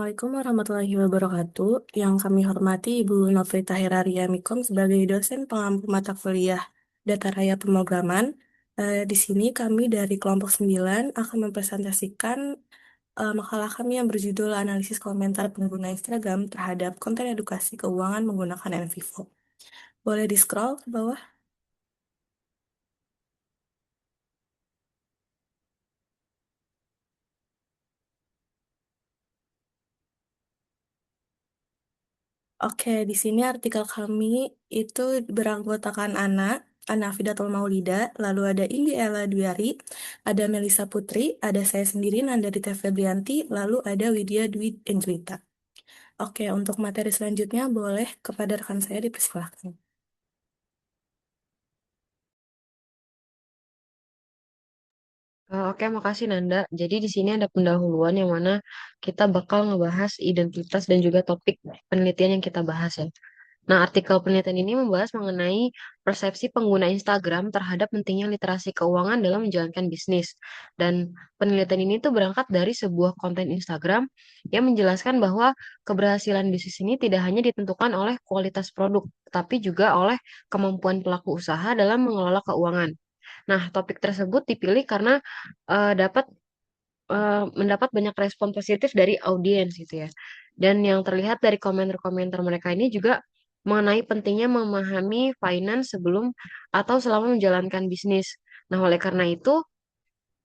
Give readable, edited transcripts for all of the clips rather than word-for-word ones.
Assalamualaikum warahmatullahi wabarakatuh. Yang kami hormati Ibu Novrita Heraria Mikom sebagai dosen pengampu mata kuliah Data Raya Pemrograman. Di sini kami dari kelompok 9 akan mempresentasikan makalah kami yang berjudul Analisis Komentar Pengguna Instagram terhadap konten edukasi keuangan menggunakan NVivo. Boleh di-scroll ke bawah? Oke, di sini artikel kami itu beranggotakan Ana Fidatul Maulida, lalu ada Indi Ella Dwiari, ada Melisa Putri, ada saya sendiri Nanda Dita Febrianti, lalu ada Widya Dwi Endrita. Oke, untuk materi selanjutnya boleh kepada rekan saya dipersilakan. Oke, makasih Nanda. Jadi di sini ada pendahuluan yang mana kita bakal ngebahas identitas dan juga topik penelitian yang kita bahas ya. Nah, artikel penelitian ini membahas mengenai persepsi pengguna Instagram terhadap pentingnya literasi keuangan dalam menjalankan bisnis. Dan penelitian ini tuh berangkat dari sebuah konten Instagram yang menjelaskan bahwa keberhasilan bisnis ini tidak hanya ditentukan oleh kualitas produk, tapi juga oleh kemampuan pelaku usaha dalam mengelola keuangan. Nah, topik tersebut dipilih karena dapat mendapat banyak respon positif dari audiens gitu ya. Dan yang terlihat dari komentar-komentar mereka ini juga mengenai pentingnya memahami finance sebelum atau selama menjalankan bisnis. Nah, oleh karena itu,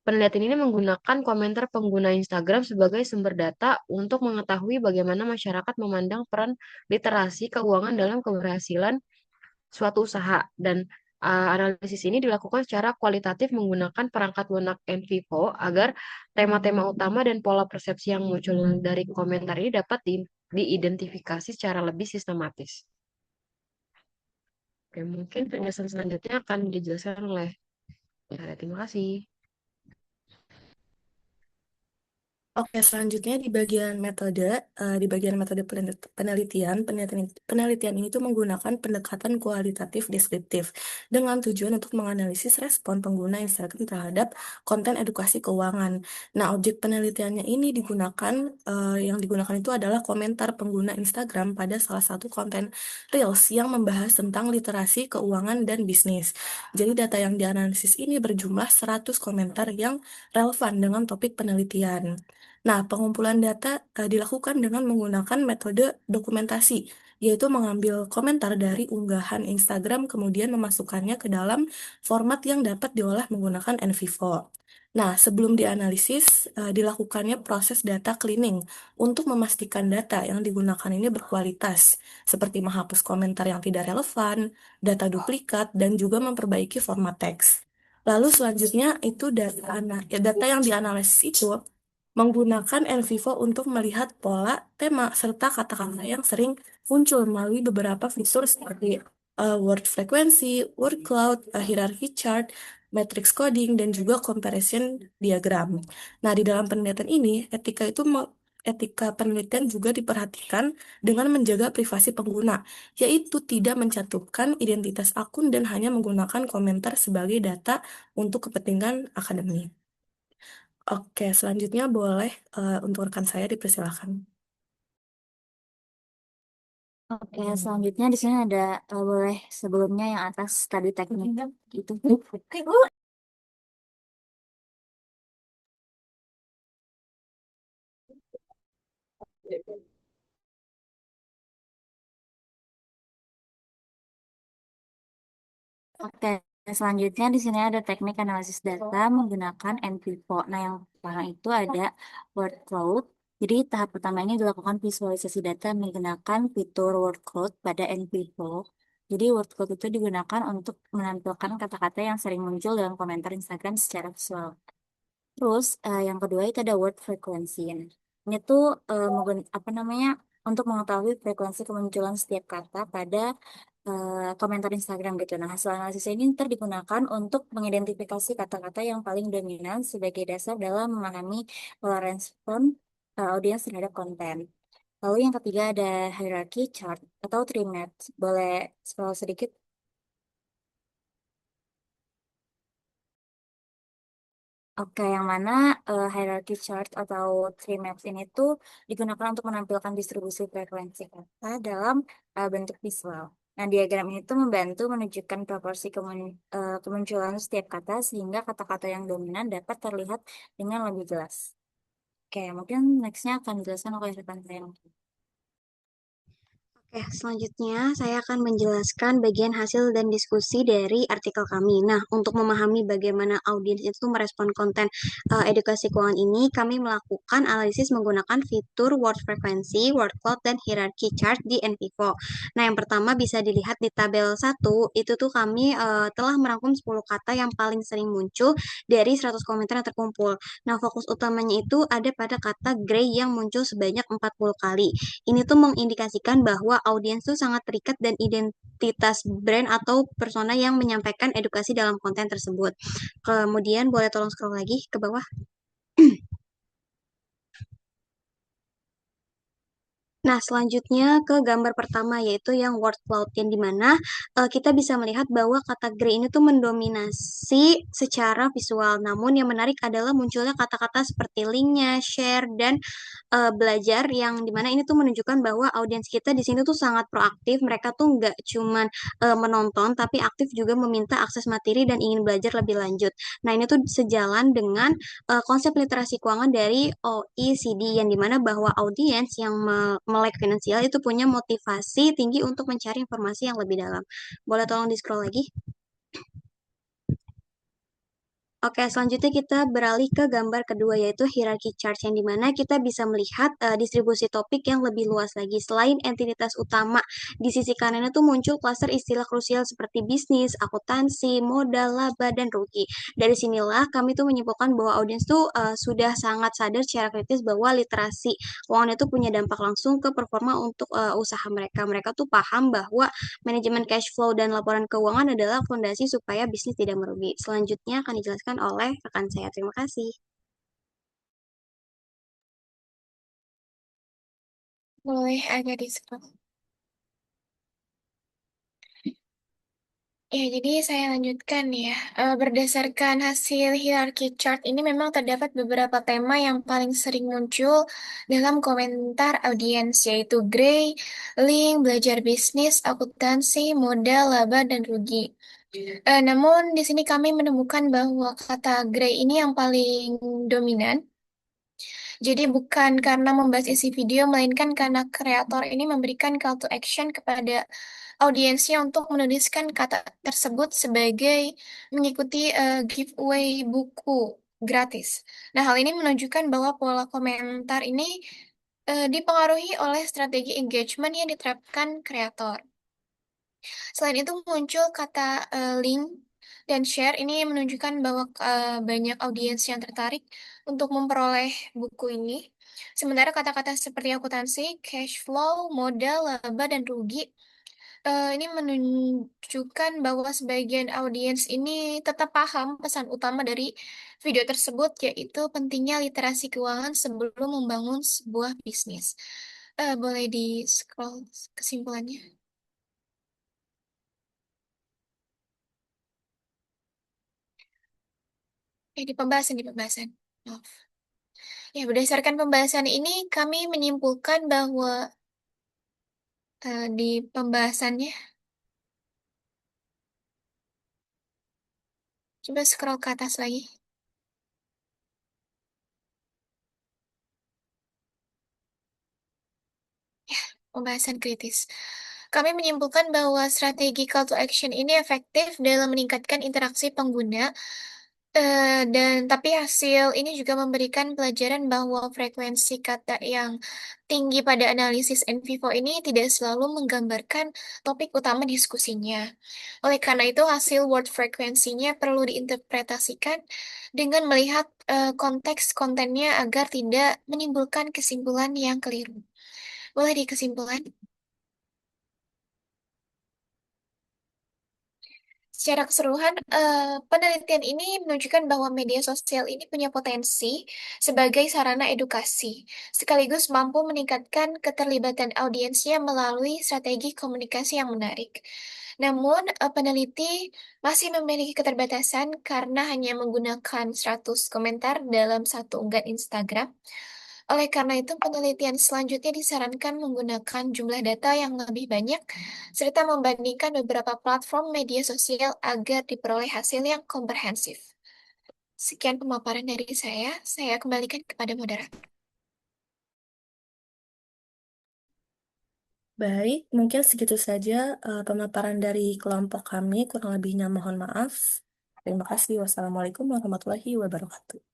penelitian ini menggunakan komentar pengguna Instagram sebagai sumber data untuk mengetahui bagaimana masyarakat memandang peran literasi keuangan dalam keberhasilan suatu usaha dan analisis ini dilakukan secara kualitatif menggunakan perangkat lunak NVivo agar tema-tema utama dan pola persepsi yang muncul dari komentar ini dapat diidentifikasi secara lebih sistematis. Oke, mungkin penjelasan selanjutnya akan dijelaskan oleh Sarah. Terima kasih. Oke, selanjutnya di bagian metode penelitian ini tuh menggunakan pendekatan kualitatif deskriptif dengan tujuan untuk menganalisis respon pengguna Instagram terhadap konten edukasi keuangan. Nah, objek penelitiannya ini yang digunakan itu adalah komentar pengguna Instagram pada salah satu konten Reels yang membahas tentang literasi keuangan dan bisnis. Jadi data yang dianalisis ini berjumlah 100 komentar yang relevan dengan topik penelitian. Nah, pengumpulan data dilakukan dengan menggunakan metode dokumentasi, yaitu mengambil komentar dari unggahan Instagram kemudian memasukkannya ke dalam format yang dapat diolah menggunakan NVivo. Nah, sebelum dianalisis, dilakukannya proses data cleaning untuk memastikan data yang digunakan ini berkualitas, seperti menghapus komentar yang tidak relevan, data duplikat, dan juga memperbaiki format teks. Lalu selanjutnya itu data yang dianalisis itu menggunakan NVivo untuk melihat pola, tema, serta kata-kata yang sering muncul melalui beberapa fitur seperti word frekuensi, word cloud, hierarchy chart, matrix coding, dan juga comparison diagram. Nah, di dalam penelitian ini, etika penelitian juga diperhatikan dengan menjaga privasi pengguna, yaitu tidak mencantumkan identitas akun dan hanya menggunakan komentar sebagai data untuk kepentingan akademik. Oke, selanjutnya boleh untuk rekan saya dipersilakan. Oke, selanjutnya di sini ada boleh sebelumnya yang atas tadi teknik itu. Oke, selanjutnya di sini ada teknik analisis data menggunakan NVivo. Nah, yang pertama itu ada word cloud. Jadi tahap pertamanya dilakukan visualisasi data menggunakan fitur word cloud pada NVivo. Jadi word cloud itu digunakan untuk menampilkan kata-kata yang sering muncul dalam komentar Instagram secara visual. Terus yang kedua itu ada word frequency. Nah, ini tuh apa namanya untuk mengetahui frekuensi kemunculan setiap kata pada komentar Instagram gitu. Nah, hasil analisis ini ntar digunakan untuk mengidentifikasi kata-kata yang paling dominan sebagai dasar dalam memahami pola respon audiens terhadap konten. Lalu yang ketiga ada hierarchy chart atau tree maps. Boleh scroll sedikit. Oke, yang mana hierarchy chart atau tree maps ini tuh digunakan untuk menampilkan distribusi frekuensi kata dalam bentuk visual. Nah, diagram ini tuh membantu menunjukkan proporsi kemunculan setiap kata sehingga kata-kata yang dominan dapat terlihat dengan lebih jelas. Oke, mungkin nextnya akan dijelaskan oleh rekan saya. Oke, selanjutnya saya akan menjelaskan bagian hasil dan diskusi dari artikel kami. Nah, untuk memahami bagaimana audiens itu merespon konten edukasi keuangan ini, kami melakukan analisis menggunakan fitur word frequency, word cloud, dan hierarchy chart di NVivo. Nah, yang pertama bisa dilihat di tabel 1, itu tuh kami telah merangkum 10 kata yang paling sering muncul dari 100 komentar yang terkumpul. Nah, fokus utamanya itu ada pada kata gray yang muncul sebanyak 40 kali. Ini tuh mengindikasikan bahwa audiens tuh sangat terikat dan identitas brand atau persona yang menyampaikan edukasi dalam konten tersebut. Kemudian boleh tolong scroll lagi ke bawah. Nah, selanjutnya ke gambar pertama yaitu yang word cloud yang dimana kita bisa melihat bahwa kata gray ini tuh mendominasi secara visual. Namun yang menarik adalah munculnya kata-kata seperti linknya, share, dan belajar yang dimana ini tuh menunjukkan bahwa audiens kita di sini tuh sangat proaktif. Mereka tuh nggak cuman menonton tapi aktif juga meminta akses materi dan ingin belajar lebih lanjut. Nah, ini tuh sejalan dengan konsep literasi keuangan dari OECD yang dimana bahwa audiens yang melek finansial itu punya motivasi tinggi untuk mencari informasi yang lebih dalam. Boleh tolong di scroll lagi? Oke, selanjutnya kita beralih ke gambar kedua yaitu hierarchy chart yang dimana kita bisa melihat distribusi topik yang lebih luas lagi. Selain entitas utama, di sisi kanannya tuh muncul klaster istilah krusial seperti bisnis, akuntansi, modal, laba, dan rugi. Dari sinilah kami tuh menyimpulkan bahwa audiens tuh sudah sangat sadar secara kritis bahwa literasi keuangan itu punya dampak langsung ke performa untuk usaha mereka. Mereka tuh paham bahwa manajemen cash flow dan laporan keuangan adalah fondasi supaya bisnis tidak merugi. Selanjutnya akan dijelaskan oleh rekan saya. Terima kasih. Boleh agak di-scroll. Ya, jadi saya lanjutkan ya. Berdasarkan hasil hierarchy chart ini memang terdapat beberapa tema yang paling sering muncul dalam komentar audiens, yaitu Gray, Link, belajar bisnis, akuntansi, modal, laba, dan rugi. Namun di sini kami menemukan bahwa kata Gray ini yang paling dominan. Jadi bukan karena membahas isi video, melainkan karena kreator ini memberikan call to action kepada audiensnya untuk menuliskan kata tersebut sebagai mengikuti giveaway buku gratis. Nah, hal ini menunjukkan bahwa pola komentar ini dipengaruhi oleh strategi engagement yang diterapkan kreator. Selain itu muncul kata link dan share ini menunjukkan bahwa banyak audiens yang tertarik untuk memperoleh buku ini. Sementara kata-kata seperti akuntansi, cash flow, modal, laba, dan rugi ini menunjukkan bahwa sebagian audiens ini tetap paham pesan utama dari video tersebut, yaitu pentingnya literasi keuangan sebelum membangun sebuah bisnis. Boleh di-scroll kesimpulannya. Di pembahasan. Maaf. Ya, berdasarkan pembahasan ini, kami menyimpulkan bahwa di pembahasannya, coba scroll ke atas lagi. Pembahasan kritis. Kami menyimpulkan bahwa strategi call to action ini efektif dalam meningkatkan interaksi pengguna, dan tapi hasil ini juga memberikan pelajaran bahwa frekuensi kata yang tinggi pada analisis NVivo ini tidak selalu menggambarkan topik utama diskusinya. Oleh karena itu, hasil word frekuensinya perlu diinterpretasikan dengan melihat konteks kontennya agar tidak menimbulkan kesimpulan yang keliru. Boleh dikesimpulan? Secara keseluruhan, penelitian ini menunjukkan bahwa media sosial ini punya potensi sebagai sarana edukasi, sekaligus mampu meningkatkan keterlibatan audiensnya melalui strategi komunikasi yang menarik. Namun, peneliti masih memiliki keterbatasan karena hanya menggunakan 100 komentar dalam satu unggahan Instagram. Oleh karena itu, penelitian selanjutnya disarankan menggunakan jumlah data yang lebih banyak, serta membandingkan beberapa platform media sosial agar diperoleh hasil yang komprehensif. Sekian pemaparan dari saya kembalikan kepada moderator. Baik, mungkin segitu saja pemaparan dari kelompok kami. Kurang lebihnya mohon maaf. Terima kasih. Wassalamualaikum warahmatullahi wabarakatuh.